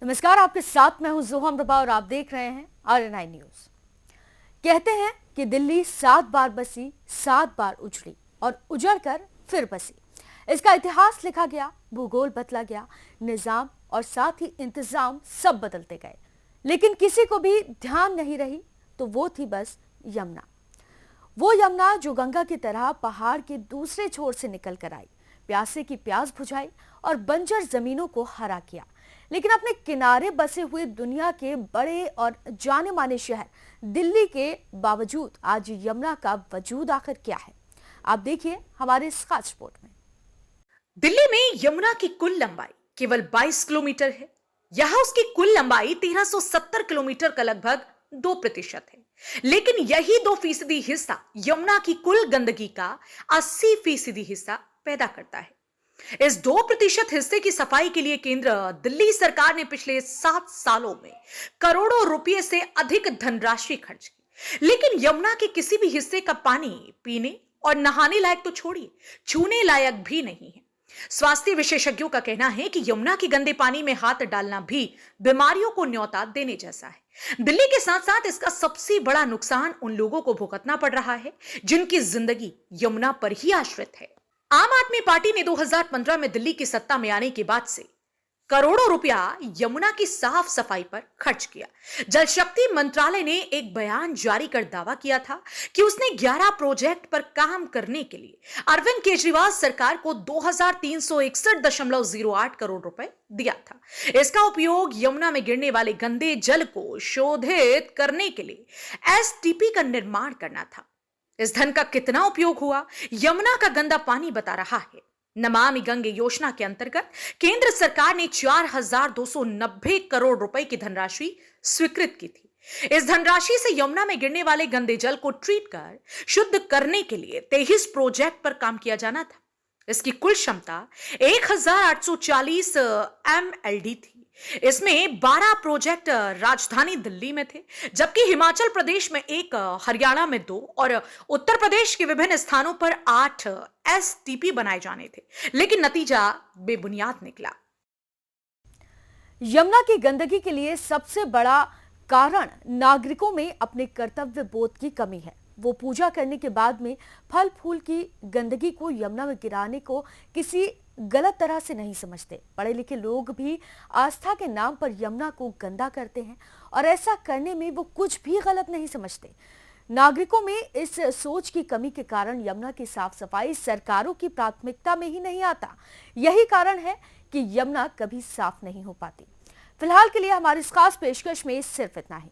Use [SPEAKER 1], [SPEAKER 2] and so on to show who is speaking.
[SPEAKER 1] नमस्कार, आपके साथ मैं हूं जोहम रबा और आप देख रहे हैं RNI न्यूज। कहते हैं कि दिल्ली 7 बार बसी, 7 बार उजड़ी और उजड़कर फिर बसी। इसका इतिहास लिखा गया, भूगोल बदला गया, निजाम और साथ ही इंतजाम सब बदलते गए, लेकिन किसी को भी ध्यान नहीं रही तो वो थी बस यमुना। वो यमुना जो गंगा की तरह पहाड़ के दूसरे छोर से निकल कर आई, प्यासे की प्यास बुझाई और बंजर जमीनों को हरा किया। लेकिन अपने किनारे बसे हुए दुनिया के बड़े और जाने माने शहर दिल्ली के बावजूद आज यमुना का वजूद आखिर क्या है, आप देखिए हमारे इस खास रिपोर्ट में।
[SPEAKER 2] दिल्ली में यमुना की कुल लंबाई केवल 22 किलोमीटर है। यहां उसकी कुल लंबाई 1370 किलोमीटर का लगभग 2% है। लेकिन यही 2% हिस्सा यमुना की कुल गंदगी का 80% हिस्सा पैदा करता है। इस 2% हिस्से की सफाई के लिए केंद्र दिल्ली सरकार ने पिछले 7 सालों में करोड़ों रुपए से अधिक धनराशि खर्च की। लेकिन यमुना के किसी भी हिस्से का पानी पीने और नहाने लायक तो छोड़िए, छूने लायक भी नहीं है। स्वास्थ्य विशेषज्ञों का कहना है कि यमुना के गंदे पानी में हाथ डालना भी बीमारियों को न्योता देने जैसा है। दिल्ली के साथ साथ इसका सबसे बड़ा नुकसान उन लोगों को भुगतना पड़ रहा है जिनकी जिंदगी यमुना पर ही आश्रित है। आम आदमी पार्टी ने 2015 में दिल्ली की सत्ता में आने के बाद से करोड़ों रुपया यमुना की साफ सफाई पर खर्च किया। जल शक्ति मंत्रालय ने एक बयान जारी कर दावा किया था कि उसने 11 प्रोजेक्ट पर काम करने के लिए अरविंद केजरीवाल सरकार को 2361.08 करोड़ रुपए दिया था। इसका उपयोग यमुना में गिरने वाले गंदे जल को शोधित करने के लिए STP का निर्माण करना था। इस धन का कितना उपयोग हुआ, यमुना का गंदा पानी बता रहा है। नमामि गंगे योजना के अंतर्गत केंद्र सरकार ने 4290 करोड़ रुपए की धनराशि स्वीकृत की थी। इस धनराशि से यमुना में गिरने वाले गंदे जल को ट्रीट कर शुद्ध करने के लिए 23 प्रोजेक्ट पर काम किया जाना था। इसकी कुल क्षमता 1840 MLD थी। इसमें 12 प्रोजेक्ट राजधानी दिल्ली में थे, जबकि हिमाचल प्रदेश में 1, हरियाणा में 2 और उत्तर प्रदेश के विभिन्न स्थानों पर 8 STP बनाए जाने थे। लेकिन नतीजा बेबुनियाद निकला।
[SPEAKER 1] यमुना की गंदगी के लिए सबसे बड़ा कारण नागरिकों में अपने कर्तव्य बोध की कमी है। वो पूजा करने के बाद में फल फूल की गंदगी को यमुना में गिराने को किसी गलत तरह से नहीं समझते। पढ़े लिखे लोग भी आस्था के नाम पर यमुना को गंदा करते हैं और ऐसा करने में वो कुछ भी गलत नहीं समझते। नागरिकों में इस सोच की कमी के कारण यमुना की साफ सफाई सरकारों की प्राथमिकता में ही नहीं आता। यही कारण है कि यमुना कभी साफ नहीं हो पाती। फिलहाल के लिए हमारी इस खास पेशकश में सिर्फ इतना ही।